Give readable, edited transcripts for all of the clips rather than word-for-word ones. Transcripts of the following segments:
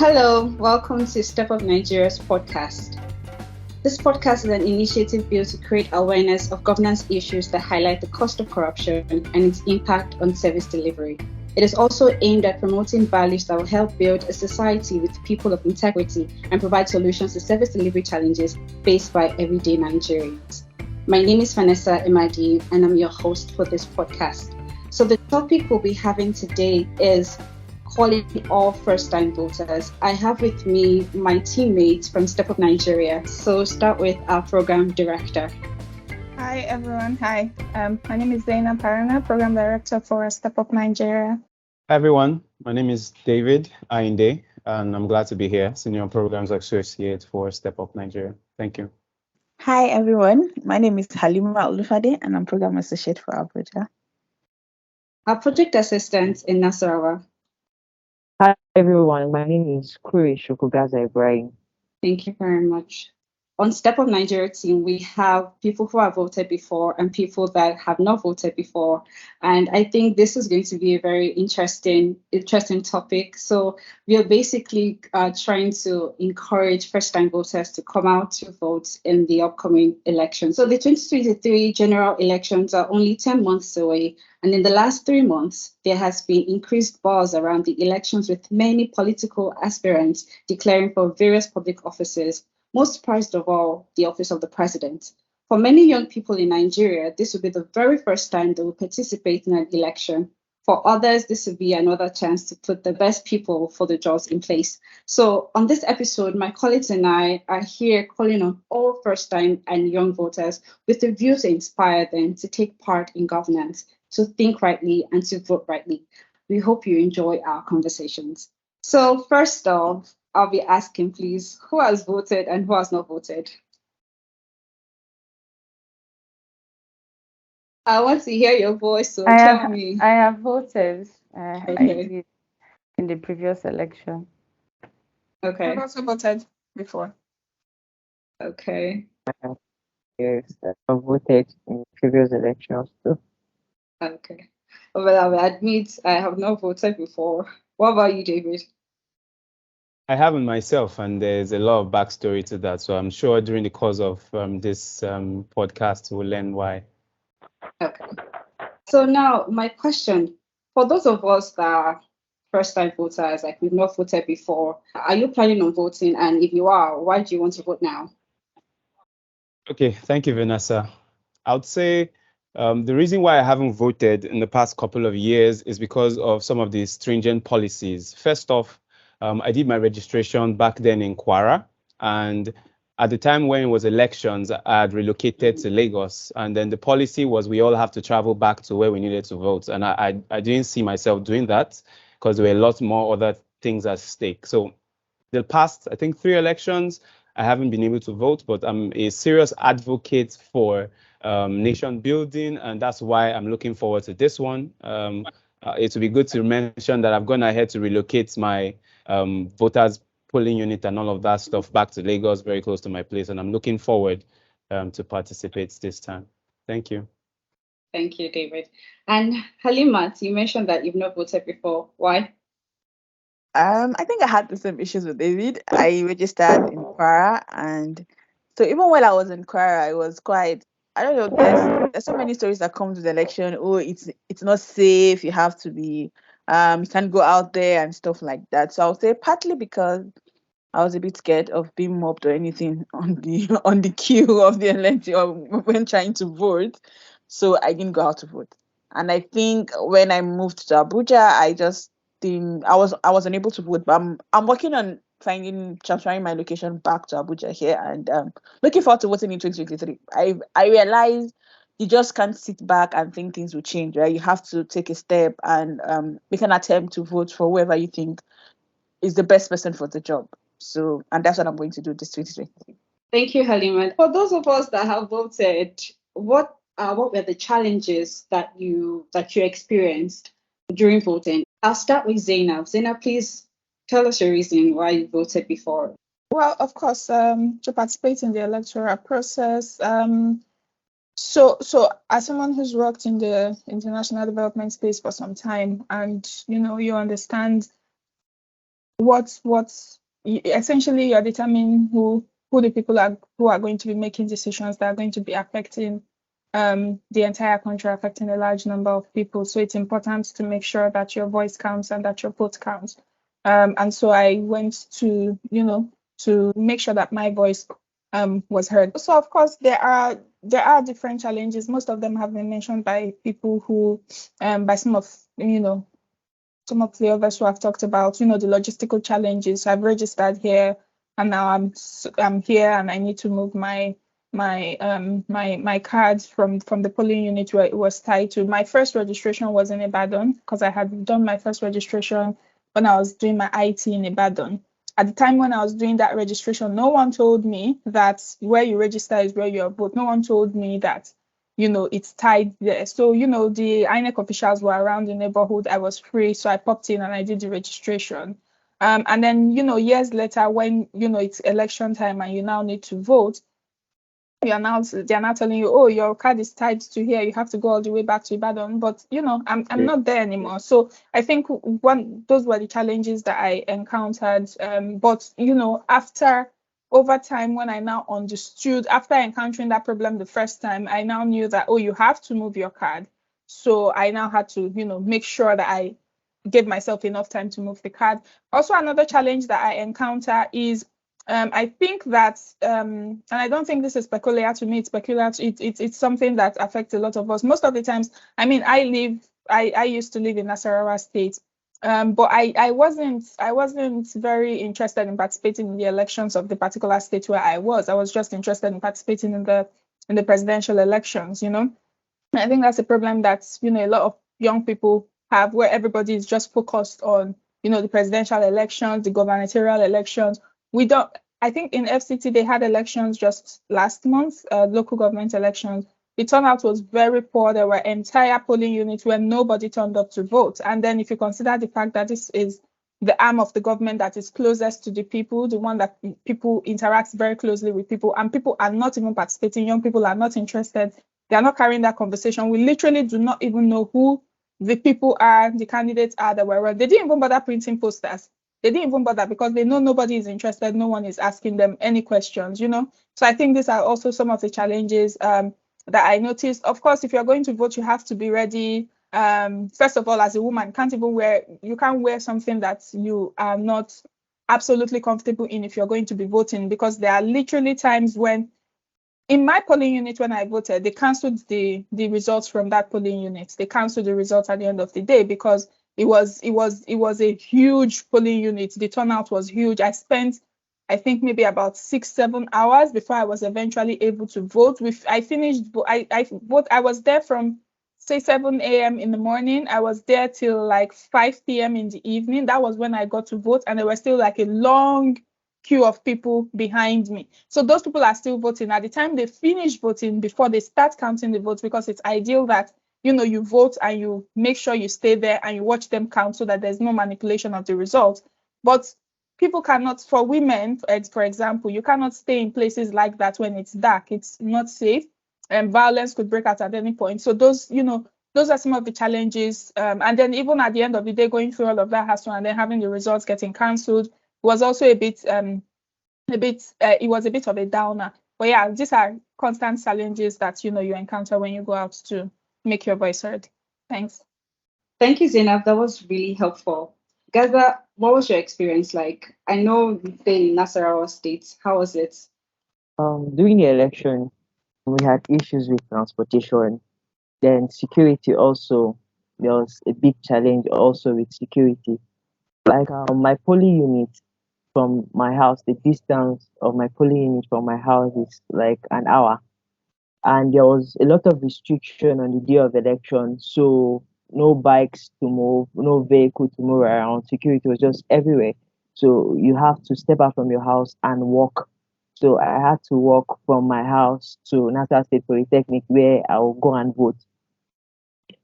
Hello, welcome to Step Up Nigeria's podcast. This podcast is an initiative built to create awareness of governance issues that highlight the cost of corruption and its impact on service delivery. It is also aimed at promoting values that will help build a society with people of integrity and provide solutions to service delivery challenges faced by everyday Nigerians. My name is Vanessa Imadi, and I'm your host for this podcast. So the topic we'll be having today is calling all first-time voters. I have with me my teammates from Step Up Nigeria. So start with our program director. Hi everyone. Hi. My name is Zaina Parana, program director for Step Up Nigeria. Hi everyone. My name is David Ainde, and I'm glad to be here, Senior Programs Associate for Step Up Nigeria. Thank you. Hi everyone. My name is Halima Olufade, and I'm program associate for Abuja. Our project assistant in Nasarawa. Hi everyone, my name is Kuri Shukugaza Ibrahim. Thank you very much. On Step Up Nigeria team, we have people who have voted before and people that have not voted before. And I think this is going to be a very interesting topic. So we are basically trying to encourage first-time voters to come out to vote in the upcoming election. So the 2023 general elections are only 10 months away. And in the last 3 months, there has been increased buzz around the elections with many political aspirants declaring for various public offices. Most prized of all, the office of the president. For many young people in Nigeria, this will be the very first time they will participate in an election. For others, this will be another chance to put the best people for the jobs in place. So on this episode, my colleagues and I are here calling on all first-time and young voters with the view to inspire them to take part in governance, to think rightly and to vote rightly. We hope you enjoy our conversations. So first off, I'll be asking, please, who has voted and who has not voted? I want to hear your voice, so tell me. I have voted. Okay. I did in the previous election. Okay. I've also voted before. Okay. Yes, I've voted in previous elections too. Okay. Well, I will admit I have not voted before. What about you, David? I haven't myself, and there's a lot of backstory to that. So I'm sure during the course of this podcast, we'll learn why. Okay. So now my question, for those of us that are first-time voters, like we've not voted before, are you planning on voting? And if you are, why do you want to vote now? Okay, thank you, Vanessa. I would say the reason why I haven't voted in the past couple of years is because of some of the stringent policies. First off, I did my registration back then in Kwara, and at the time when it was elections, I had relocated to Lagos, and then the policy was we all have to travel back to where we needed to vote, and I didn't see myself doing that because there were a lot more other things at stake. So the past, I think, 3 elections, I haven't been able to vote, but I'm a serious advocate for nation building, and that's why I'm looking forward to this one. It would be good to mention that I've gone ahead to relocate my voters polling unit and all of that stuff back to Lagos, very close to my place, and I'm looking forward to participate this time. Thank you. Thank you, David. And Halimat, you mentioned that you've not voted before. Why? I think I had the same issues with David. I registered in Kwara, and so even while I was in Kwara, I was quite, I don't know, there's so many stories that come to the election. Oh, it's not safe, you have to be you can't go out there and stuff like that. So I would say partly because I was a bit scared of being mobbed or anything on the queue of the election or when trying to vote. So I didn't go out to vote. And I think when I moved to Abuja, I just didn't I was unable to vote. But I'm working on transferring my location back to Abuja here, and looking forward to voting in 2023. I realized you just can't sit back and think things will change, right? You have to take a step and make an attempt to vote for whoever you think is the best person for the job. So, and that's what I'm going to do this 2023. Thank you, Halima. For those of us that have voted, what were the challenges that you experienced during voting? I'll start with Zainab. Zainab, please tell us your reason why you voted before. Well, of course, to participate in the electoral process. So as someone who's worked in the international development space for some time, and you understand essentially you're determining who the people are who are going to be making decisions that are going to be affecting the entire country, affecting a large number of people. So it's important to make sure that your voice counts and that your vote counts. And so I went to, to make sure that my voice was heard. So of course there are different challenges. Most of them have been mentioned by people who by some of the others who have talked about, the logistical challenges. I've registered here, and now I'm here, and I need to move my card from the polling unit where it was tied to. My first registration was in Ibadan because I had done my first registration when I was doing my IT in Ibadan. At the time when I was doing that registration, no one told me that where you register is where you vote. No one told me that it's tied there. So, the INEC officials were around the neighborhood. I was free, so I popped in and I did the registration. And then, years later, when, it's election time and you now need to vote, they're now telling you, oh, your card is tied to here, you have to go all the way back to Ibadan. But I'm not there anymore. So I think those were the challenges that I encountered. But after over time, when I now understood, after encountering that problem the first time, I now knew that, oh, you have to move your card. So I now had to make sure that I gave myself enough time to move the card. Also, another challenge that I encounter is I think that, and I don't think this is peculiar to me. It's peculiar. It's something that affects a lot of us. Most of the times, I mean, I used to live in Nasarawa State, but I wasn't very interested in participating in the elections of the particular state where I was. I was just interested in participating in the presidential elections. I think that's a problem that a lot of young people have, where everybody is just focused on the presidential elections, the gubernatorial elections. We don't. I think in FCT they had elections just last month, local government elections. The turnout was very poor. There were entire polling units where nobody turned up to vote. And then if you consider the fact that this is the arm of the government that is closest to the people, the one that people interact very closely with people, and people are not even participating, young people are not interested, they are not carrying that conversation. We literally do not even know who the people are, the candidates are that were run. They didn't even bother printing posters. They didn't even bother because they know nobody is interested. No one is asking them any questions, So I think these are also some of the challenges that I noticed. Of course, if you're going to vote, you have to be ready. First of all, as a woman, you can't wear something that you are not absolutely comfortable in if you're going to be voting, because there are literally times when in my polling unit, when I voted, they cancelled the results from that polling unit. They cancelled the results at the end of the day because it was a huge polling unit. The turnout was huge. I spent, I think, maybe about 6-7 hours before I was eventually able to vote. I finished. I was there from say 7 a.m. in the morning. I was there till like 5 p.m. in the evening. That was when I got to vote, and there was still like a long queue of people behind me. So those people are still voting. At the time they finish voting, before they start counting the votes, because it's ideal that you vote and you make sure you stay there and you watch them count so that there's no manipulation of the results. But people cannot, for women, for example, you cannot stay in places like that when it's dark. It's not safe, and violence could break out at any point. So those are some of the challenges. And then even at the end of the day, going through all of that hassle and then having the results getting cancelled was also it was a bit of a downer. But yeah, these are constant challenges that you encounter when you go out to make your voice heard. Thanks. Thank you, Zainab. That was really helpful. Gaza, what was your experience like? I know you've been in Nasarawa State. How was it? During the election, we had issues with transportation. Then security also, there was a big challenge also with security. Like my polling unit from my house, the distance of my polling unit from my house is like an hour. And there was a lot of restriction on the day of election. So no bikes to move, no vehicle to move around. Security was just everywhere. So you have to step out from your house and walk. So I had to walk from my house to National State Polytechnic where I will go and vote.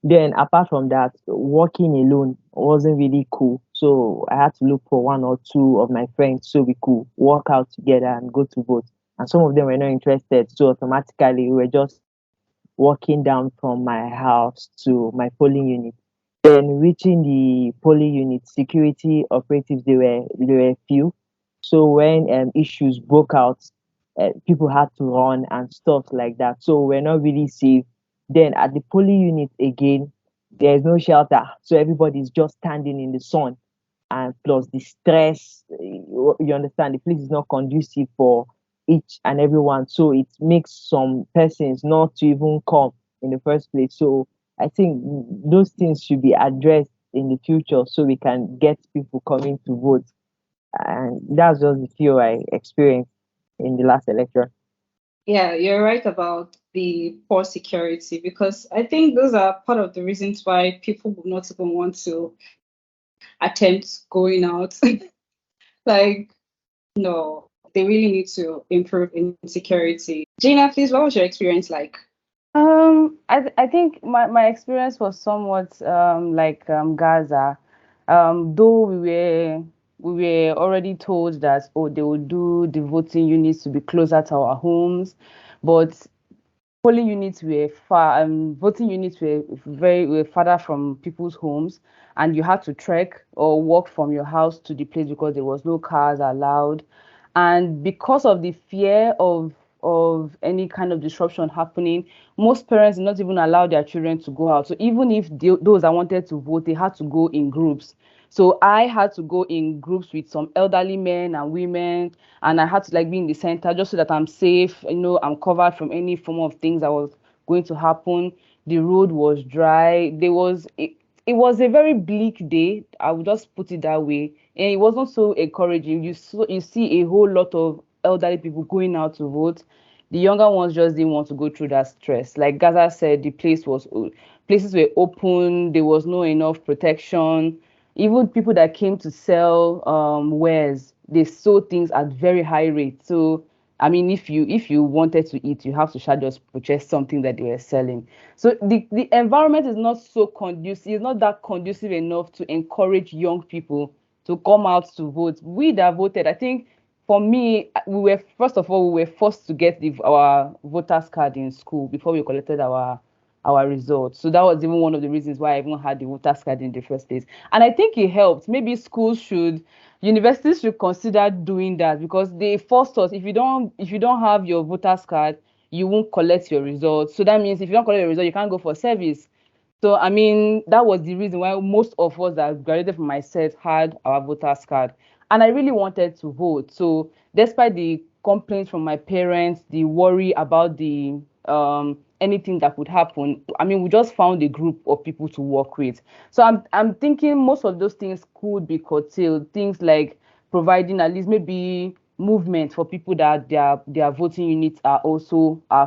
Then apart from that, walking alone wasn't really cool. So I had to look for one or two of my friends so we could walk out together and go to vote. And some of them were not interested. So automatically we were just walking down from my house to my polling unit. Then reaching the polling unit, security operatives, they were few. So when issues broke out, people had to run and stuff like that. So we're not really safe. Then at the polling unit again, there's no shelter, so everybody's just standing in the sun, and plus the stress. You understand, the place is not conducive for each and everyone, so it makes some persons not to even come in the first place. So I think those things should be addressed in the future so we can get people coming to vote. And that's just the few I experienced in the last election. Yeah, you're right about the poor security because I think those are part of the reasons why people will not even want to attempt going out. Like, no, they really need to improve in security. Gina, please, what was your experience like? I think my experience was somewhat like Gaza. Though we were already told that they would do the voting units to be closer to our homes, but polling units were far, voting units were farther from people's homes, and you had to trek or walk from your house to the place because there was no cars allowed. And because of the fear of any kind of disruption happening, most parents did not even allow their children to go out. So even if those that wanted to vote, they had to go in groups. So I had to go in groups with some elderly men and women, and I had to like be in the center just so that I'm safe, I'm covered from any form of things that was going to happen. The road was dry. It was a very bleak day. I would just put it that way. And it wasn't so encouraging. You see a whole lot of elderly people going out to vote. The younger ones just didn't want to go through that stress. Like Gaza said, the places were open, there was no enough protection. Even people that came to sell wares, they sold things at very high rates. So I mean, if you wanted to eat, you have to just purchase something that they were selling. So the environment is not so conducive, it's not that conducive enough to encourage young people to come out to vote. We that voted, I think for me, we were forced to get our voters card in school before we collected our results. So that was even one of the reasons why I even had the voters card in the first place. And I think it helped. Maybe universities should consider doing that because they forced us. If you don't have your voters card, you won't collect your results. So that means if you don't collect your result, you can't go for service. So I mean, that was the reason why most of us that graduated from my set had our voters card. And I really wanted to vote. So despite the complaints from my parents, the worry about the anything that could happen, I mean, we just found a group of people to work with. So I'm thinking most of those things could be curtailed. Things like providing at least maybe movement for people that their voting units are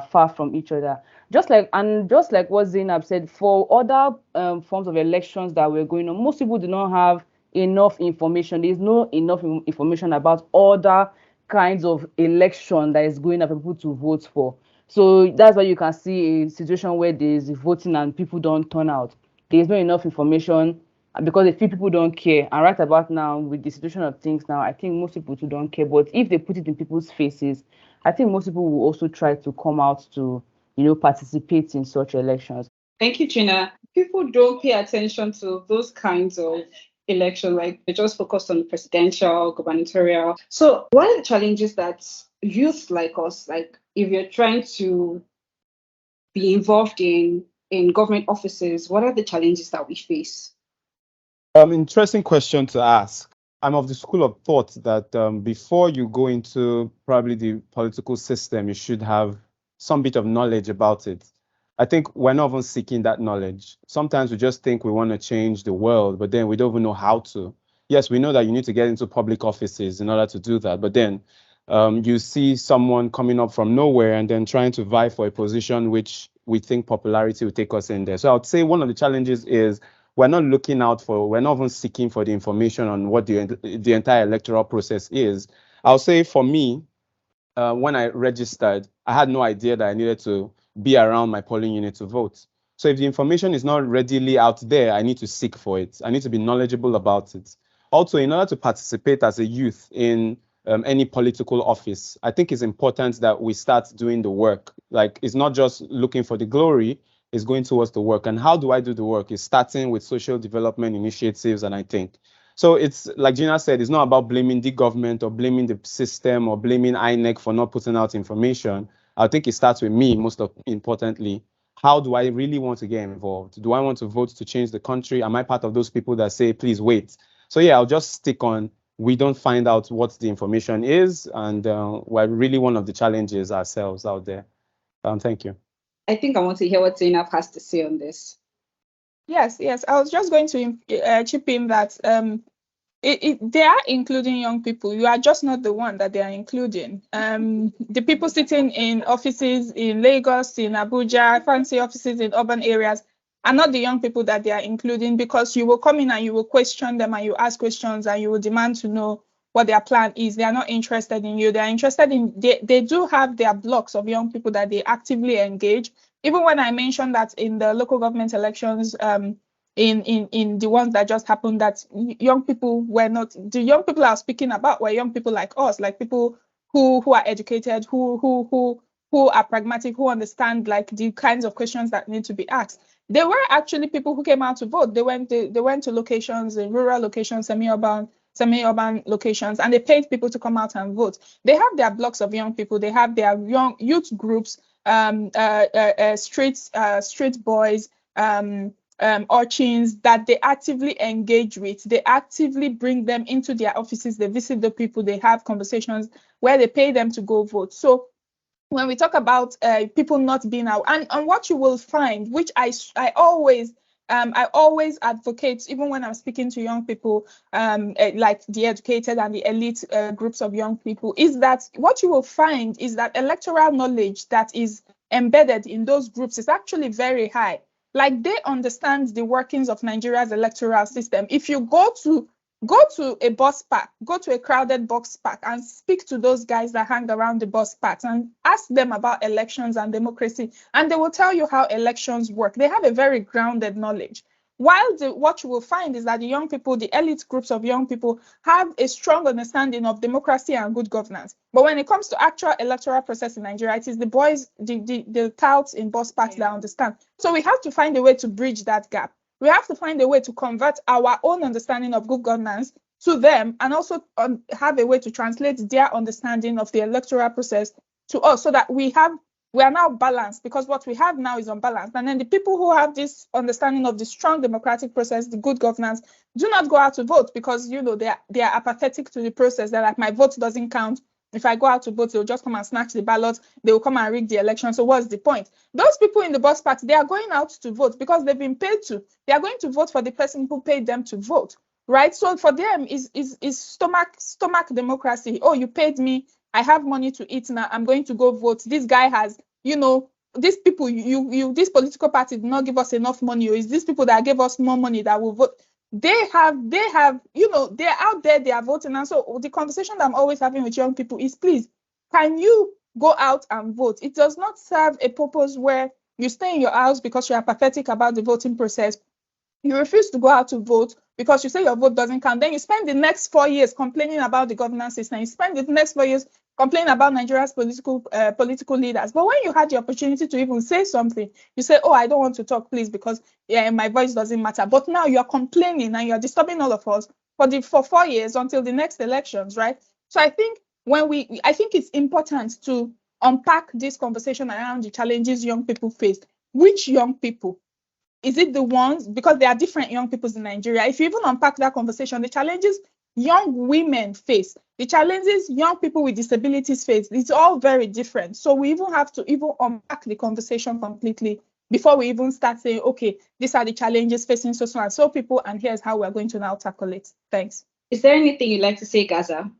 far from each other. Just like what Zainab said, for other forms of elections that were going on, most people do not have enough information. There's no enough information about other kinds of election that is going on for people to vote for. So that's why you can see a situation where there's voting and people don't turn out. There's not enough information because a few people don't care. And right about now, with the situation of things now, I think most people too don't care. But if they put it in people's faces, I think most people will also try to come out to, participate in such elections. Thank you, Gina. People don't pay attention to those kinds of election, like they just focus on presidential, gubernatorial. So what are the challenges that youth like us, like if you're trying to be involved in government offices, what are the challenges that we face? Interesting question to ask. I'm of the school of thought that before you go into probably the political system, you should have some bit of knowledge about it. I think we're not even seeking that knowledge. Sometimes we just think we want to change the world, but then we don't even know how to. Yes, we know that you need to get into public offices in order to do that, but then you see someone coming up from nowhere and then trying to vie for a position which we think popularity will take us in there. So I would say one of the challenges is we're not even seeking for the information on what the entire electoral process is. I'll say for me, when I registered, I had no idea that I needed to be around my polling unit to vote. So if the information is not readily out there, I need to seek for it. I need to be knowledgeable about it. Also, in order to participate as a youth in any political office, I think it's important that we start doing the work. Like, it's not just looking for the glory, is going towards the work. And how do I do the work? Is starting with social development initiatives. And I think so. It's like Gina said, it's not about blaming the government or blaming the system or blaming INEC for not putting out information. I think it starts with me, importantly. How do I really want to get involved? Do I want to vote to change the country? Am I part of those people that say, please wait? So yeah, I'll just stick on, we don't find out what the information is, and we're really one of the challenges ourselves out there. Thank you. I think I want to hear what Zainab has to say on this. Yes. I was just going to chip in that they are including young people. You are just not the one that they are including. The people sitting in offices in Lagos, in Abuja, fancy offices in urban areas are not the young people that they are including, because you will come in and you will question them and you ask questions and you will demand to know what their plan is. They are not interested in you. They are interested in, they do have their blocks of young people that they actively engage. Even when I mentioned that in the local government elections, in the ones that just happened, that young people were not, the young people I was speaking about were young people like us, like people who are educated, who are pragmatic, who understand like the kinds of questions that need to be asked. There were actually people who came out to vote. They went to locations, in rural locations, semi-urban locations, and they paid people to come out and vote. They have their blocks of young people. They have their young youth groups, street boys, urchins that they actively engage with. They actively bring them into their offices. They visit the people. They have conversations where they pay them to go vote. So when we talk about people not being out, and what you will find, which I always advocate, even when I'm speaking to young people, like the educated and the elite groups of young people, is that what you will find is that electoral knowledge that is embedded in those groups is actually very high. Like, they understand the workings of Nigeria's electoral system. If you go to a bus park, go to a crowded bus park and speak to those guys that hang around the bus parks and ask them about elections and democracy, and they will tell you how elections work. They have a very grounded knowledge. While what you will find is that the young people, the elite groups of young people, have a strong understanding of democracy and good governance. But when it comes to actual electoral process in Nigeria, it is the boys, the touts in bus parks that understand. So we have to find a way to bridge that gap. We have to find a way to convert our own understanding of good governance to them, and also have a way to translate their understanding of the electoral process to us, so that we are now balanced, because what we have now is unbalanced. And then the people who have this understanding of the strong democratic process, the good governance, do not go out to vote, because they are apathetic to the process. They're like, my vote doesn't count. If I go out to vote, they'll just come and snatch the ballot. They will come and rig the election. So what's the point? Those people in the bus party, they are going out to vote because they've been paid to. They are going to vote for the person who paid them to vote, right? So for them, is stomach democracy. Oh, you paid me. I have money to eat now. I'm going to go vote. This guy has, these people, this political party did not give us enough money, or is these people that gave us more money that will vote? They have, they're out there, they are voting. And so the conversation that I'm always having with young people is, please, can you go out and vote? It does not serve a purpose where you stay in your house because you are apathetic about the voting process. You refuse to go out to vote because you say your vote doesn't count. Then you spend the next 4 years complaining about the governance system. You spend the next 4 years complaining about Nigeria's political leaders. But when you had the opportunity to even say something, you say, oh, I don't want to talk, please, because my voice doesn't matter. But now you're complaining and you're disturbing all of us for 4 years until the next elections, right? So I think I think it's important to unpack this conversation around the challenges young people face. Which young people? Is it the ones, because there are different young people in Nigeria? If you even unpack that conversation, the challenges young women face, the challenges young people with disabilities face, it's all very different. So we even have to even unpack the conversation completely before we even start saying, okay, these are the challenges facing so and so people, and here's how we're going to now tackle it. Thanks. Is there anything you'd like to say, Gaza?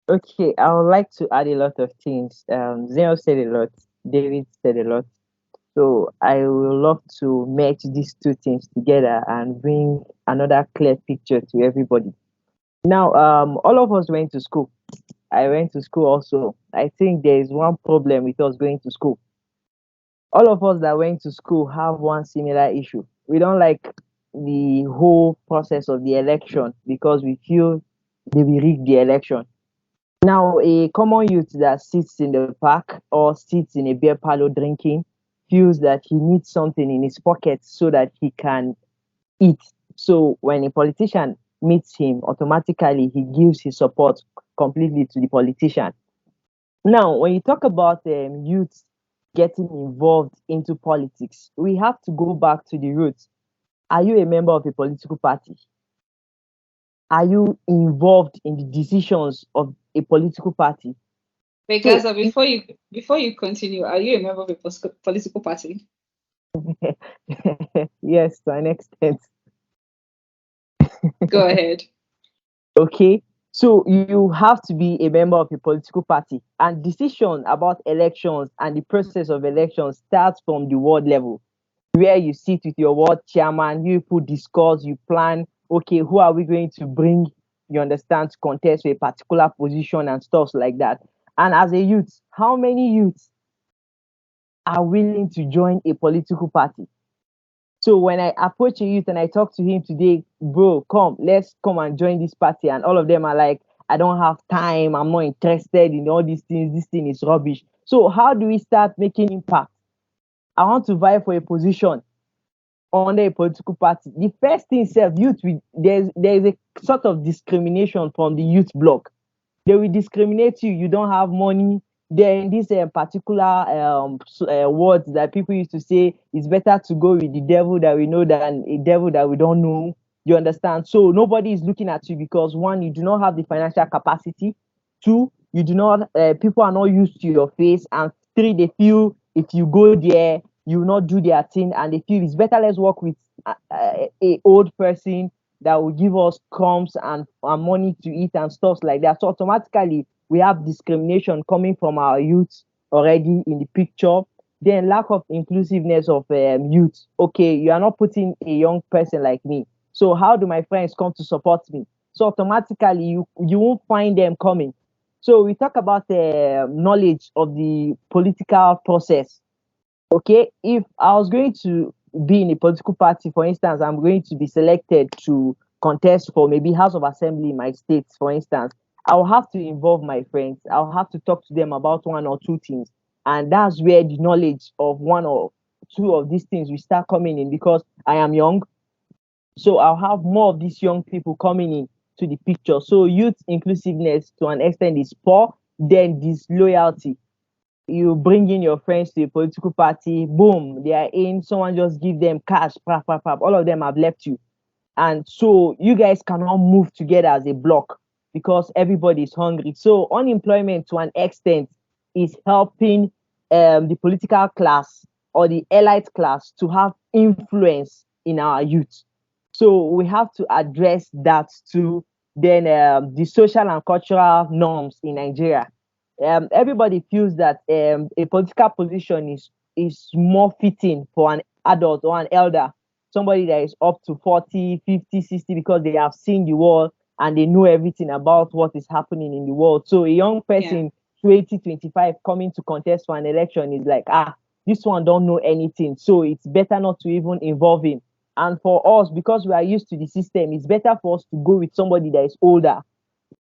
Okay, I would like to add a lot of things. Zeno said a lot, David said a lot. So I would love to merge these two things together and bring another clear picture to everybody. Now, all of us went to school. I went to school also. I think there is one problem with us going to school. All of us that went to school have one similar issue. We don't like the whole process of the election because we feel they will rig the election. Now, a common youth that sits in the park or sits in a beer parlor drinking feels that he needs something in his pocket so that he can eat. So when a politician meets him, automatically he gives his support completely to the politician. Now, when you talk about youth getting involved into politics, we have to go back to the roots. Are you a member of a political party? Are you involved in the decisions of a political party? Wait, So, Gaza, before you continue, are you a member of a political party? yes, to an extent. Go ahead. Okay. So you have to be a member of a political party, and decision about elections and the process of elections starts from the ward level, where you sit with your ward chairman, you people discuss, you plan, okay, who are we going to bring, you understand, to contest for a particular position and stuff like that. And as a youth, how many youths are willing to join a political party? So when I approach a youth and I talk to him today, bro, come, let's come and join this party. And all of them are like, I don't have time. I'm not interested in all these things. This thing is rubbish. So how do we start making impact? I want to vie for a position under a political party. The first thing, self, there's a sort of discrimination from the youth bloc. They will discriminate you. You don't have money. Then this particular words that people used to say, it's better to go with the devil that we know than a devil that we don't know. You understand? So nobody is looking at you because one, you do not have the financial capacity. Two, you do not. People are not used to your face, and three, they feel if you go there, you will not do their thing, and they feel it's better let's work with a old person that will give us crumbs and money to eat and stuff like that. So automatically we have discrimination coming from our youth already in the picture. Then lack of inclusiveness of youth. Okay, you are not putting a young person like me. So how do my friends come to support me? So automatically you won't find them coming. So we talk about the knowledge of the political process. Okay, if I was going to be in a political party, for instance, I'm going to be selected to contest for maybe House of Assembly in my state, for instance, I'll have to involve my friends. I'll have to talk to them about one or two things. And that's where the knowledge of one or two of these things will start coming in because I am young. So I'll have more of these young people coming in to the picture. So youth inclusiveness to an extent is poor, then disloyalty. You bring in your friends to a political party, boom, they are in, someone just give them cash, pap, pap, pap, all of them have left you. And so you guys cannot move together as a block because everybody is hungry. So unemployment to an extent is helping the political class or the elite class to have influence in our youth. So we have to address that too. Then the social and cultural norms in Nigeria. Everybody feels that a political position is more fitting for an adult or an elder, somebody that is up to 40, 50, 60, because they have seen the world and they know everything about what is happening in the world. So a young person, 20, 25, coming to contest for an election is like, this one don't know anything. So it's better not to even involve him. And for us, because we are used to the system, it's better for us to go with somebody that is older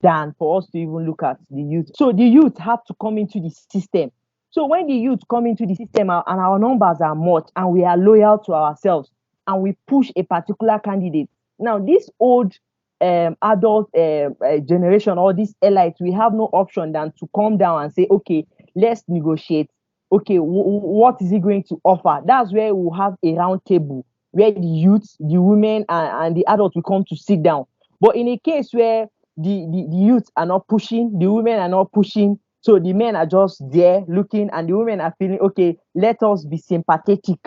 than for us to even look at the youth. So the youth have to come into the system. So when the youth come into the system and our numbers are much and we are loyal to ourselves and we push a particular candidate, now this old adult generation or this elite, we have no option than to come down and say, okay, let's negotiate. Okay, what is he going to offer? That's where we'll have a round table where the youth, the women, and the adults will come to sit down. But in a case where the youth are not pushing, the women are not pushing, so the men are just there looking, and the women are feeling, okay, let us be sympathetic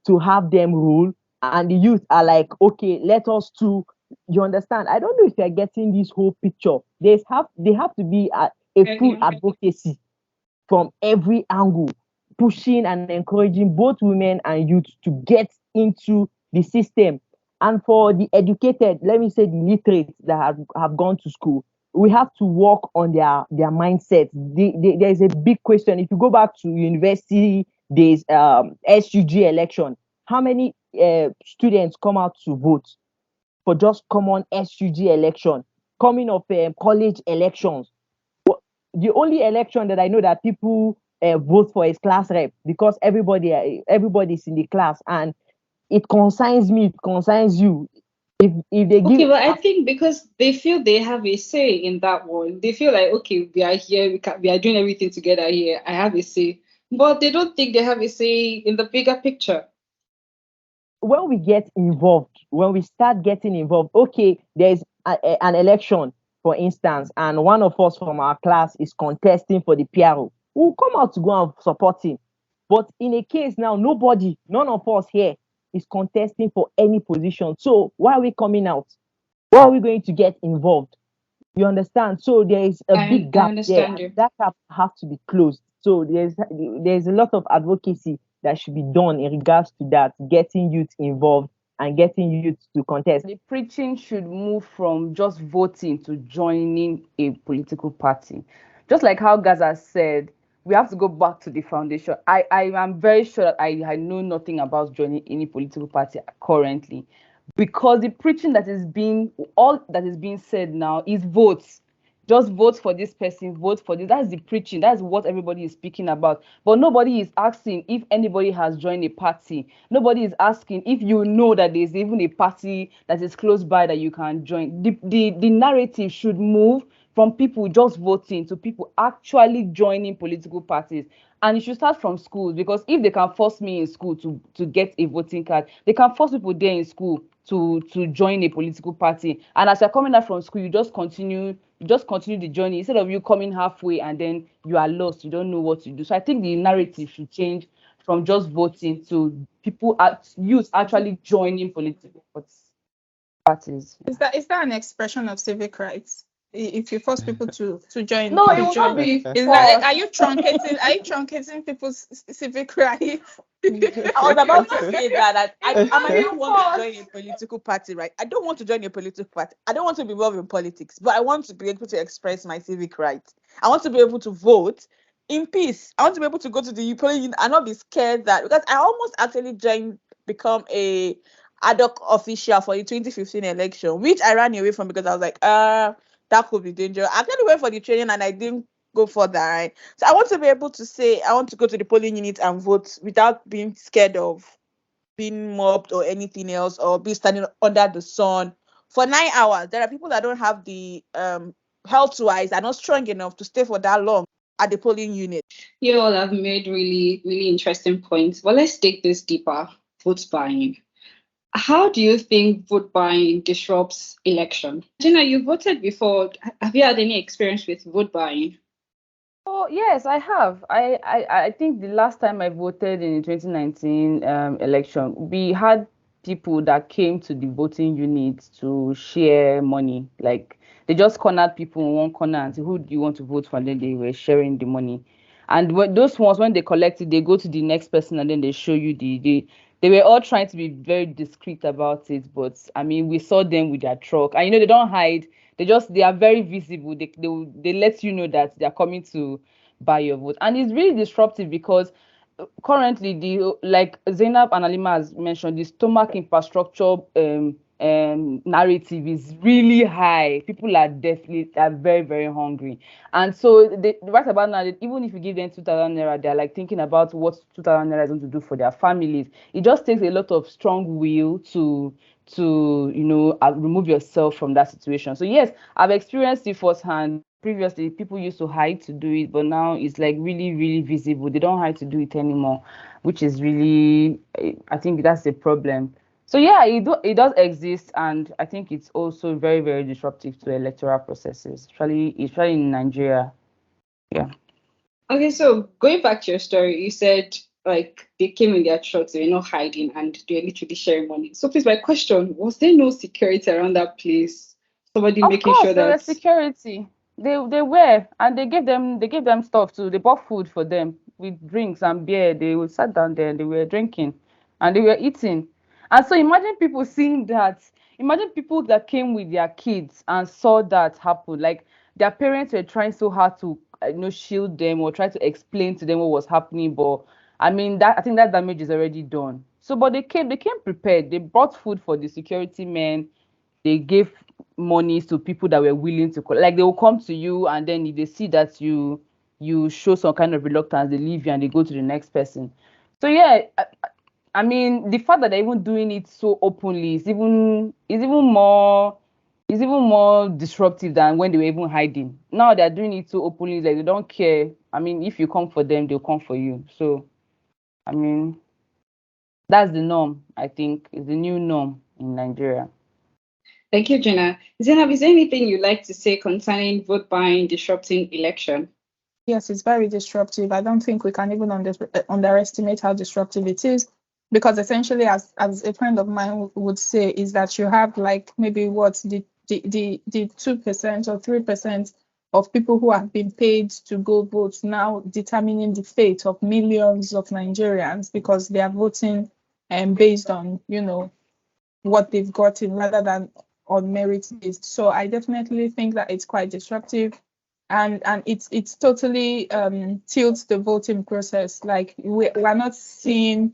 to have them rule, and the youth are like, okay, let us to, you understand? I don't know if you're getting this whole picture. They have to be a full advocacy from every angle, pushing and encouraging both women and youth to get into the system. And for the educated, let me say the literate that have gone to school, we have to work on their mindset. There's a big question. If you go back to university days, SUG election, how many students come out to vote for just common SUG election? Coming of college elections, the only election that I know that people vote for his class rep because everybody's in the class, and it concerns me, it concerns you. If they give Okay, but I think because they feel they have a say in that one, they feel like, okay, we are here, we are doing everything together here. I have a say, but they don't think they have a say in the bigger picture. when we get involved, when we start getting involved, okay, there's an election, for instance, and one of us from our class is contesting for the PRO, we'll come out to go and support him. But in a case now, none of us here is contesting for any position. So why are we coming out? Why are we going to get involved? You understand? So there is a And big I gap there, understand and you. that gap has to be closed. So there's a lot of advocacy that should be done in regards to that, getting youth involved and getting youth to contest. The preaching should move from just voting to joining a political party. Just like how Gaza said, we have to go back to the foundation. I am very sure that I know nothing about joining any political party currently, because the preaching all that is being said now is votes. Just vote for this person, vote for this. That's the preaching. That's what everybody is speaking about. But nobody is asking if anybody has joined a party. Nobody is asking if you know that there's even a party that is close by that you can join. The narrative should move from people just voting to people actually joining political parties. And it should start from schools, because if they can force me in school to get a voting card, they can force people there in school to join a political party. And as you're coming out from school, you just continue the journey instead of you coming halfway and then you are lost, you don't know what to do. So I think the narrative should change from just voting to youth actually joining political parties. Is that an expression of civic rights? If you force people to join, No, it to will not join, be is that, forced. are you truncating people's civic rights? I was about to say that It's I not might be not want to forced. join a political party, right? I don't want to join a political party. I don't want to be involved in politics, but I want to be able to express my civic rights. I want to be able to vote in peace. I want to be able to go to the polling unit and not be scared that, because I almost actually become a ad hoc official for the 2015 election, which I ran away from because I was like, that could be dangerous. I actually went for the training and I didn't go further, right? So I want to be able to say I want to go to the polling unit and vote without being scared of being mobbed or anything else, or be standing under the sun for 9 hours. There are people that don't have the health wise are not strong enough to stay for that long at the polling unit. You all have made really, really interesting points. Well, let's take this deeper. Vote buying. How do you think vote buying disrupts election? Gina, you voted before. Have you had any experience with vote buying? Oh, yes, I have. I think the last time I voted in the 2019 election, we had people that came to the voting unit to share money. Like, they just cornered people in one corner and said, who do you want to vote for? And then they were sharing the money. And those ones, when they collect it, they go to the next person and then they show you they were all trying to be very discreet about it. But I mean, we saw them with their truck, and they don't hide. They are very visible. They let you know that they are coming to buy your vote. And it's really disruptive because currently, the like Zainab and Alima has mentioned, the stomach infrastructure narrative is really high. People are very, very hungry. And so right about now, even if you give them 2,000 naira, they're like thinking about what 2,000 naira is going to do for their families. It just takes a lot of strong will to remove yourself from that situation. So yes, I've experienced it firsthand. Previously, people used to hide to do it, but now it's like really, really visible. They don't hide to do it anymore, which is really, I think that's the problem. So yeah, it does exist, and I think it's also very, very disruptive to electoral processes, especially in Nigeria. Yeah. Okay, so going back to your story, you said like they came in their trucks, they were not hiding, and they were literally sharing money. So please, my question, was there no security around that place? Somebody Of making course, sure there were that security. They were, and they gave them stuff too. They bought food for them with drinks and beer. They would sat down there and they were drinking, and they were eating. And so imagine people seeing that. Imagine people that came with their kids and saw that happen. Like their parents were trying so hard to shield them or try to explain to them what was happening. But I mean that I think that damage is already done. So, but they came prepared. They brought food for the security men. They gave monies to people that were willing to like they will come to you, and then if they see that you show some kind of reluctance, they leave you and they go to the next person. So yeah, I mean, the fact that they're even doing it so openly is even more disruptive than when they were even hiding. Now they're doing it so openly, like they don't care. I mean, if you come for them, they'll come for you. So I mean, that's the norm. I think is the new norm in Nigeria. Thank you, Jenna. Zainab, is there anything you'd like to say concerning vote buying disrupting election? Yes, it's very disruptive. I don't think we can even underestimate how disruptive it is, because essentially, as a friend of mine would say, is that you have like maybe what the 2% or 3% of people who have been paid to go vote now determining the fate of millions of Nigerians, because they are voting based on, what they've gotten rather than on merit based. So I definitely think that it's quite disruptive, and it's totally tilts the voting process. Like we're not seeing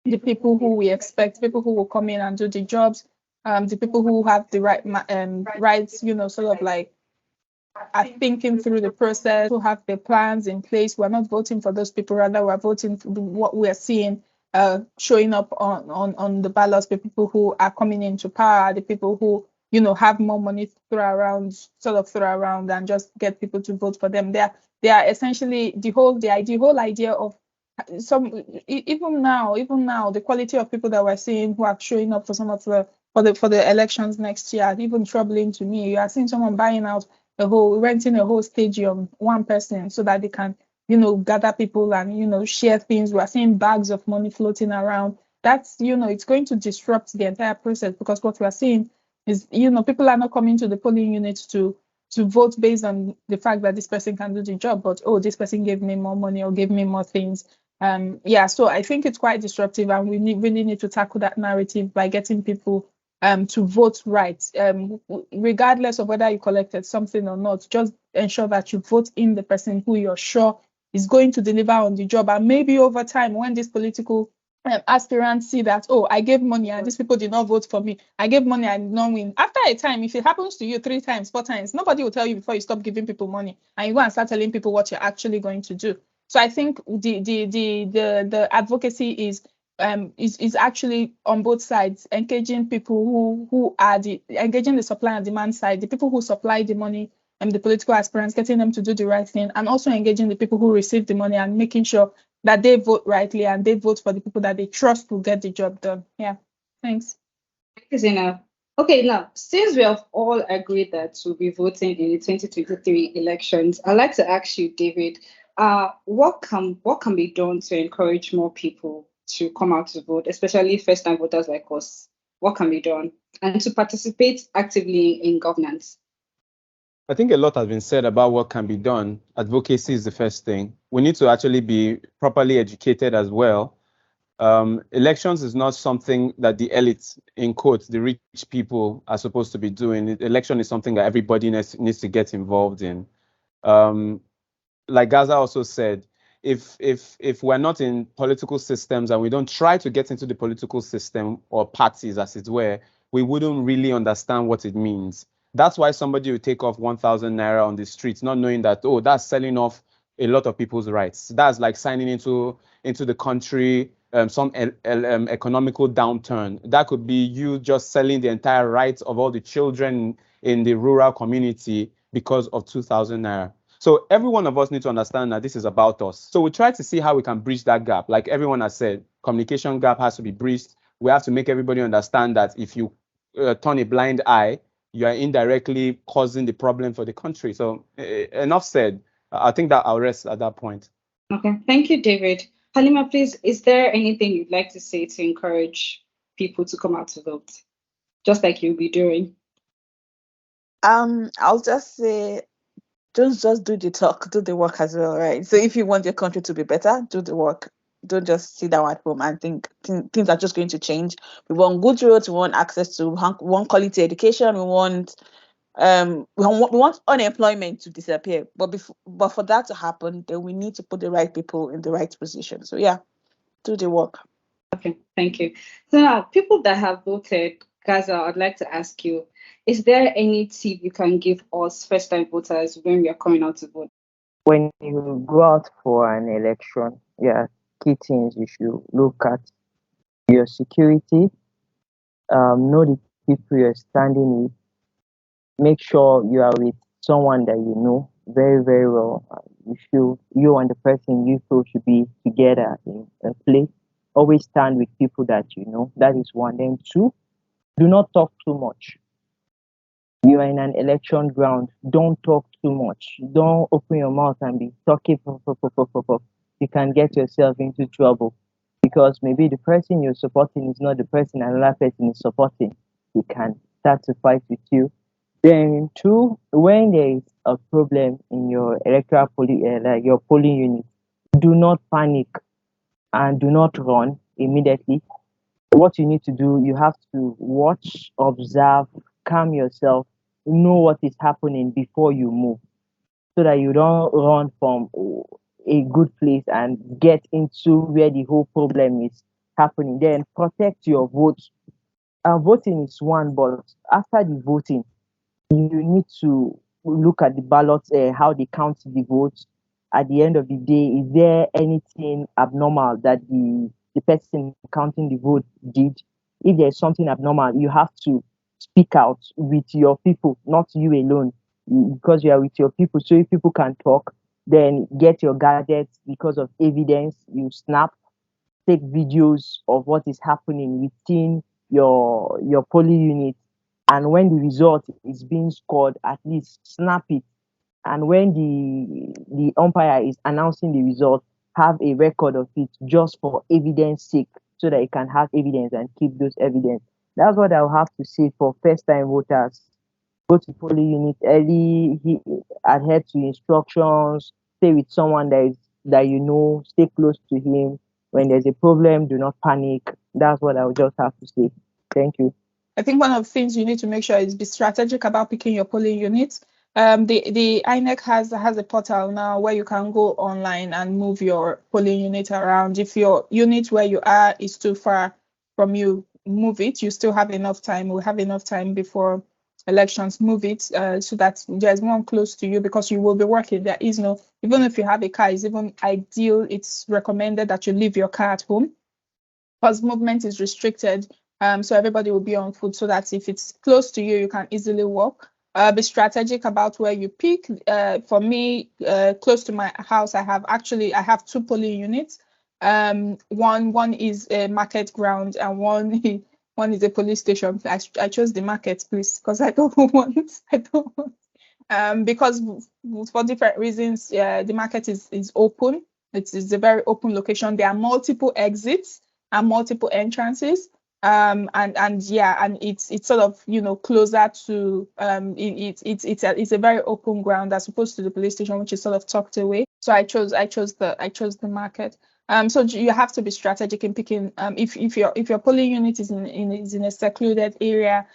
the people who we expect, people who will come in and do the jobs, the people who have the rights, sort of like are thinking through the process, who have the plans in place. We're not voting for those people, rather we're voting for what we're seeing showing up on the ballots, the people who are coming into power, the people who have more money to throw around and just get people to vote for them. They are essentially the whole idea of even now the quality of people that we're seeing who are showing up for some of the for the elections next year, even troubling to me. You are seeing someone buying out renting a whole stadium, one person, so that they can gather people and share things. We are seeing bags of money floating around. That's it's going to disrupt the entire process, because what we are seeing is people are not coming to the polling units to vote based on the fact that this person can do the job, but this person gave me more money or gave me more things. So I think it's quite disruptive, and we really need to tackle that narrative by getting people to vote right, regardless of whether you collected something or not. Just ensure that you vote in the person who you're sure is going to deliver on the job. And maybe over time, when these political aspirants see that, I gave money and these people did not vote for me, I gave money and did not win. After a time, if it happens to you 3 times, 4 times, nobody will tell you before you stop giving people money, and you go and start telling people what you're actually going to do. So I think the advocacy is actually on both sides, engaging people who are engaging the supply and demand side, the people who supply the money and the political aspirants, getting them to do the right thing, and also engaging the people who receive the money and making sure that they vote rightly and they vote for the people that they trust will get the job done. Yeah, thanks. Thank you, Zainab. Okay, now, since we have all agreed that we'll be voting in the 2023 elections, I'd like to ask you, David, what can be done to encourage more people to come out to vote, especially first-time voters like us? What can be done? And to participate actively in governance? I think a lot has been said about what can be done. Advocacy is the first thing. We need to actually be properly educated as well. Elections is not something that the elites, in quotes, the rich people are supposed to be doing. Election is something that everybody needs to get involved in. Like Gaza also said, if we're not in political systems and we don't try to get into the political system or parties, as it were, we wouldn't really understand what it means. That's why somebody will take off 1,000 naira on the streets, not knowing that, that's selling off a lot of people's rights. That's like signing into the country some economical downturn. That could be you just selling the entire rights of all the children in the rural community because of 2,000 naira. So every one of us need to understand that this is about us. So we try to see how we can bridge that gap. Like everyone has said, communication gap has to be bridged. We have to make everybody understand that if you turn a blind eye, you are indirectly causing the problem for the country. So enough said. I think that I'll rest at that point. Okay, thank you, David. Halima, please, is there anything you'd like to say to encourage people to come out to vote, just like you'll be doing? I'll just say, don't just do the talk, do the work as well, right? So if you want your country to be better, do the work. Don't just sit down at home and think things are just going to change. We want good roads, we want access to quality education, we want unemployment to disappear. But for that to happen, then we need to put the right people in the right position. So yeah, do the work. Okay, thank you. So now, people that have voted, Gaza, I'd like to ask you, is there any tip you can give us first-time voters when we are coming out to vote? When you go out for an election, yeah, key things you should look at your security, know the people you're standing with, make sure you are with someone that you know very, very well. You and the person you feel should be together in a place. Always stand with people that you know. That is one. Then two, do not talk too much. You are in an election ground. Don't talk too much. Don't open your mouth and be talking. You can get yourself into trouble because maybe the person you're supporting is not the person another person is supporting. He can start to fight with you. Then two, when there is a problem in your like your polling unit, do not panic and do not run immediately. What you need to do, you have to watch, observe, calm yourself, know what is happening before you move, so that you don't run from a good place and get into where the whole problem is happening. Then protect your vote. Voting is one, but after the voting, you need to look at the ballots, how they count the votes. At the end of the day, is there anything abnormal that the person counting the vote did? If there's something abnormal, you have to speak out with your people, not you alone, because you are with your people. So if people can talk, then get your gadgets because of evidence. You snap, take videos of what is happening within your polling unit, and when the result is being scored, at least snap it. And when the umpire is announcing the result, have a record of it just for evidence sake, so that you can have evidence and keep those evidence. That's what I'll have to say for first time voters. Go to polling unit early, adhere to instructions, stay with someone that you know, stay close to him. When there's a problem, do not panic. That's what I would just have to say. Thank you. I think one of the things you need to make sure is be strategic about picking your polling units. The INEC has a portal now where you can go online and move your polling unit around. If your unit where you are is too far from you, move it. You still have enough time. We have enough time before elections. Move it so that there's one close to you, because you will be working. There is no, even if you have a car, it's even ideal. It's recommended that you leave your car at home, because movement is restricted. So everybody will be on foot, so that if it's close to you, you can easily walk. Be strategic about where you pick. For me, close to my house, I have two polling units. One is a market ground, and one is a police station. I chose the market, please, because I don't want. Because for different reasons, the market is open. It's a very open location. There are multiple exits and multiple entrances. And it's sort of closer to it's a very open ground as opposed to the police station, which is sort of tucked away. So I chose the market. So you have to be strategic in picking. If your polling unit is in a secluded area,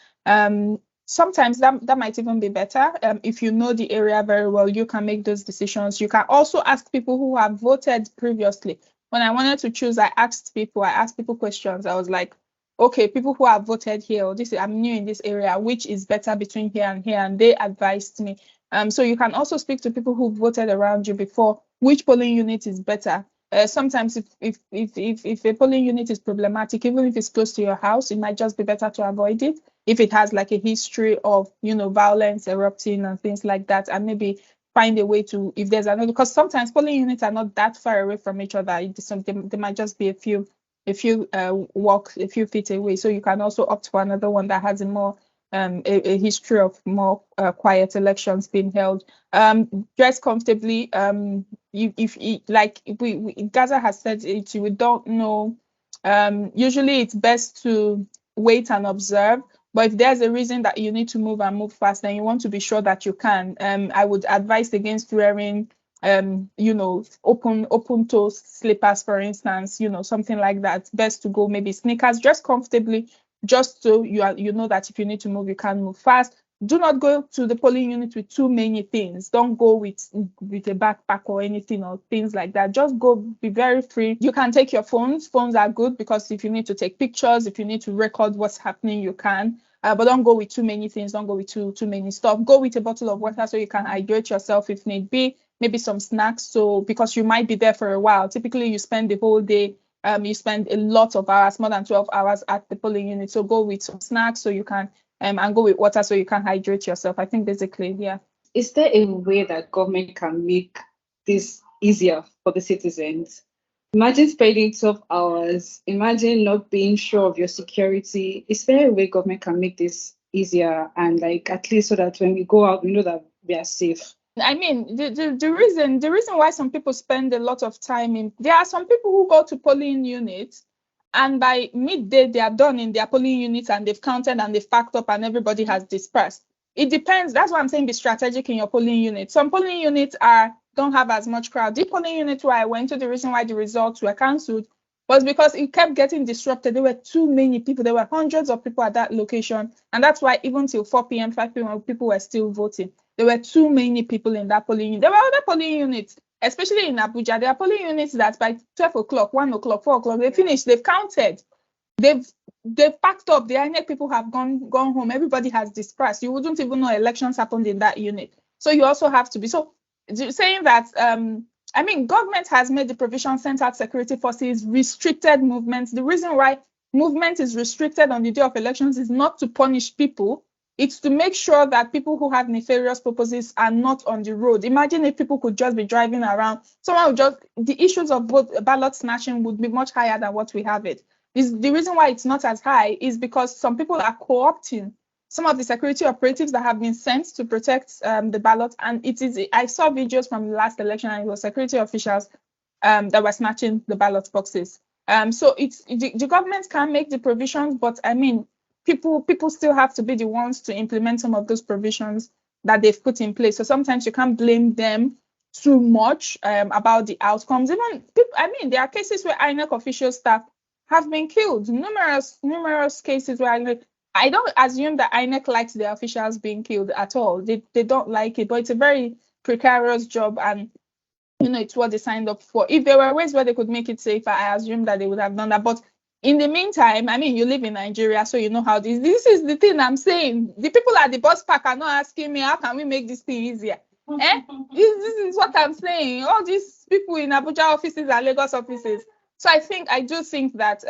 sometimes that might even be better. If you know the area very well, you can make those decisions. You can also ask people who have voted previously. When I wanted to choose, I asked people questions. I was like, okay, people who have voted here, or I'm new in this area, which is better between here and here? And they advised me. So you can also speak to people who voted around you before, which polling unit is better. Sometimes if a polling unit is problematic, even if it's close to your house, it might just be better to avoid it if it has like a history of violence erupting and things like that, and maybe find a way to, if there's another, because sometimes polling units are not that far away from each other. They might just be a few walk a few feet away. So you can also opt for another one that has a more a history of more quiet elections being held. Dress comfortably. Gaza has said it, we don't know. Usually it's best to wait and observe. But if there's a reason that you need to move fast, then you want to be sure that you can. I would advise against wearing open toe slippers, for instance, something like that. Best to go maybe sneakers. Dress comfortably, just so you know that if you need to move, you can move fast. Do not go to the polling unit with too many things. Don't go with a backpack or anything or things like that. Just go, be very free. You can take your phones. Phones are good, because if you need to take pictures, if you need to record what's happening, you can. But don't go with too many things. Don't go with too many stuff. Go with a bottle of water so you can hydrate yourself if need be. maybe some snacks. So because you might be there for a while, typically you spend the whole day, you spend a lot of hours, more than 12 hours at the polling unit. So go with some snacks so you can, and go with water so you can hydrate yourself. I think basically, yeah. Is there a way that government can make this easier for the citizens? Imagine spending 12 hours. Imagine not being sure of your security. Is there a way government can make this easier and like at least so that when we go out, we know that we are safe? I mean, the reason why some people spend a lot of time in, there are some people who go to polling units and by midday they are done in their polling units and they've counted and they've packed up and everybody has dispersed. It depends. That's why I'm saying be strategic in your polling unit. Some polling units don't have as much crowd. The polling unit where I went to, the reason why the results were cancelled was because it kept getting disrupted. There were too many people. There were hundreds of people at that location. And that's why even till 4 p.m., 5 p.m., people were still voting. There were too many people in that polling unit. There were other polling units, especially in Abuja. There are polling units that by 12 o'clock, 1 o'clock, 4 o'clock, they finished, they've counted. They've packed up. The INEC people have gone home. Everybody has dispersed. You wouldn't even know elections happened in that unit. So you also have to be saying that I mean, government has made the provision, sent out security forces, restricted movements. The reason why movement is restricted on the day of elections is not to punish people. It's to make sure that people who have nefarious purposes are not on the road. Imagine if people could just be driving around. The issues of both ballot snatching would be much higher than what we have it. The reason why it's not as high is because some people are co-opting some of the security operatives that have been sent to protect the ballot. And I saw videos from the last election and it was security officials that were snatching the ballot boxes. So the government can make the provisions, but I mean, people still have to be the ones to implement some of those provisions that they've put in place. So sometimes you can't blame them too much about the outcomes. There are cases where INEC official staff have been killed. Numerous cases where I don't assume that INEC likes their officials being killed at all. They don't like it, but it's a very precarious job and it's what they signed up for. If there were ways where they could make it safer, I assume that they would have done that. But in the meantime, I mean, you live in Nigeria, so you know how this is the thing I'm saying. The people at the bus park are not asking me, how can we make this thing easier? This is what I'm saying. All these people in Abuja offices and Lagos offices. So I do think that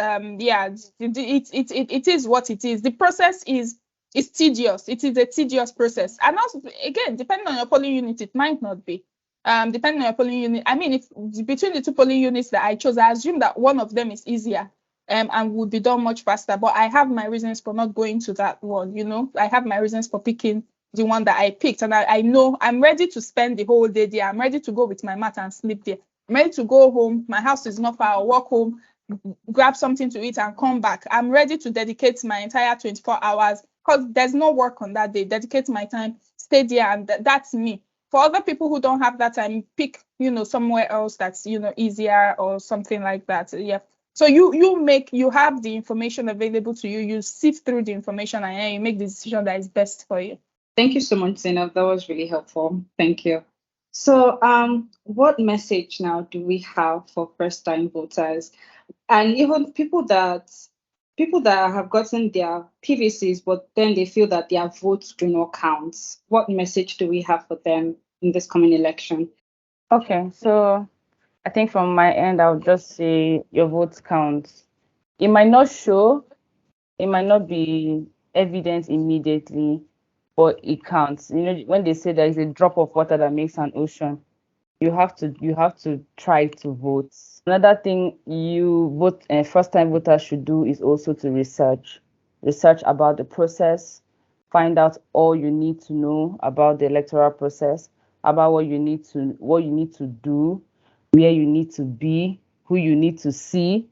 it is what it is. The process is tedious. It is a tedious process. And also, again, depending on your polling unit, it might not be. Depending on your polling unit, I mean, if between the two polling units that I chose, I assume that one of them is easier and would be done much faster. But I have my reasons for not going to that one. I have my reasons for picking the one that I picked, and I know I'm ready to spend the whole day there. I'm ready to go with my mat and sleep there. I'm ready to go home. My house is not far. I'll walk home, grab something to eat and come back. I'm ready to dedicate my entire 24 hours because there's no work on that day. Dedicate my time, stay there, and that's me. For other people who don't have that time, pick, somewhere else that's, easier or something like that. Yeah. So you have the information available to you. You sift through the information and then you make the decision that is best for you. Thank you so much, Zainab. That was really helpful. Thank you. So what message now do we have for first-time voters and even people that have gotten their PVCs, but then they feel that their votes do not count? What message do we have for them in this coming election? Okay, so I think from my end, I would just say your votes count. It might not show, it might not be evident immediately, but it counts. When they say there is a drop of water that makes an ocean, you have to try to vote. Another thing first-time voters should do is also to research about the process, find out all you need to know about the electoral process, about what you need to do, where you need to be, who you need to see,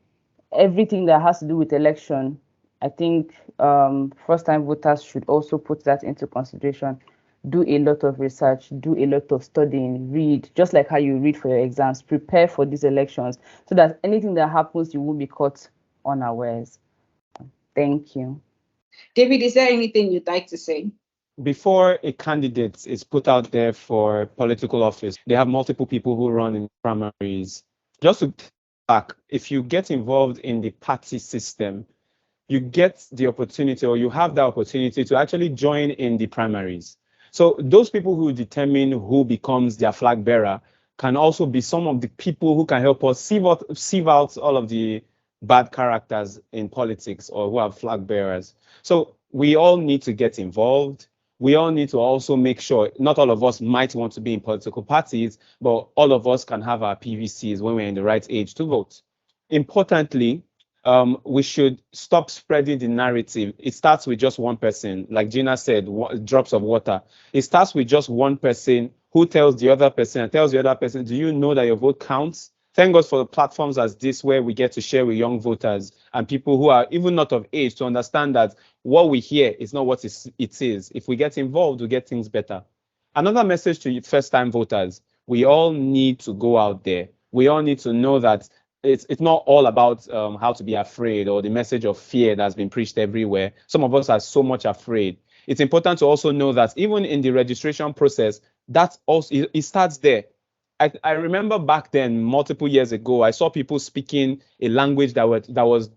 everything that has to do with election. I think first-time voters should also put that into consideration. Do a lot of research, do a lot of studying, read, just like how you read for your exams, prepare for these elections so that anything that happens, you won't be caught unawares. Thank you. David, is there anything you'd like to say? Before a candidate is put out there for political office, they have multiple people who run in primaries. Just to back, if you get involved in the party system, you get the opportunity, or you have the opportunity to actually join in the primaries. So those people who determine who becomes their flag bearer can also be some of the people who can help us sieve out all of the bad characters in politics or who are flag bearers. So we all need to get involved. We all need to also make sure not all of us might want to be in political parties, but all of us can have our PVCs when we're in the right age to vote. Importantly, we should stop spreading the narrative. It starts with just one person, like Gina said, drops of water. It starts with just one person who tells the other person and tells the other person, do you know that your vote counts? Thank God for the platforms as this, where we get to share with young voters and people who are even not of age to understand that what we hear is not what it is. If we get involved, we get things better. Another message to first-time voters: we all need to go out there. We all need to know that it's not all about how to be afraid or the message of fear that's been preached everywhere. Some of us are so much afraid. It's important to also know that even in the registration process, that's also it starts there. I remember back then, multiple years ago, I saw people speaking a language that was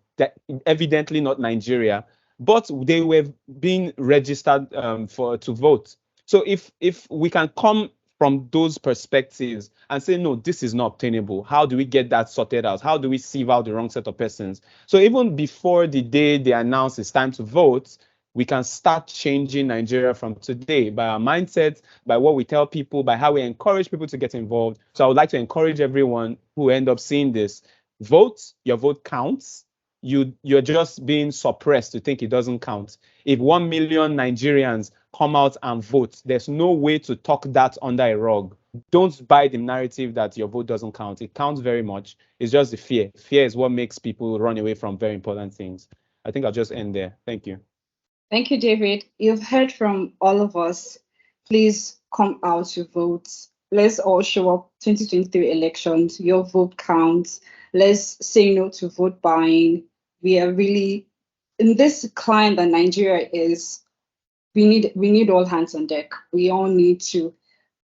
evidently not Nigeria, but they were being registered to vote. So if we can come from those perspectives and say, no, this is not obtainable, how do we get that sorted out? How do we sieve out the wrong set of persons? So even before the day they announce it's time to vote, we can start changing Nigeria from today by our mindset, by what we tell people, by how we encourage people to get involved. So I would like to encourage everyone who end up seeing this: vote. Your vote counts. You're just being suppressed to think it doesn't count. If 1 million Nigerians come out and vote, there's no way to tuck that under a rug. Don't buy the narrative that your vote doesn't count. It counts very much. It's just the fear. Fear is what makes people run away from very important things. I think I'll just end there. Thank you. Thank you, David. You've heard from all of us. Please come out to vote. Let's all show up 2023 elections. Your vote counts. Let's say no to vote buying. We are really, in this climate that Nigeria is, we need all hands on deck. We all need to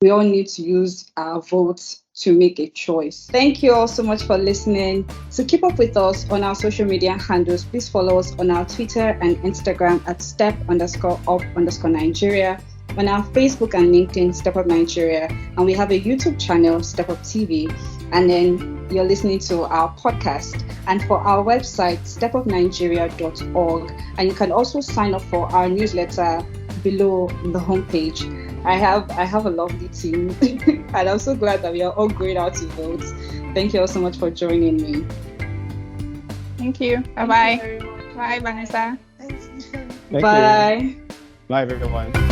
use our votes to make a choice. Thank you all so much for listening. So keep up with us on our social media handles. Please follow us on our Twitter and Instagram at step_up_Nigeria, on our Facebook and LinkedIn, Step Up Nigeria, and we have a YouTube channel, Step Up TV, and then you're listening to our podcast. And for our website, stepupnigeria.org, and you can also sign up for our newsletter below the homepage. I have a lovely team, and I'm so glad that we are all going out to vote. Thank you all so much for joining me. Thank you. Bye-bye. Bye, Vanessa. Thank Bye. you. Bye, everyone.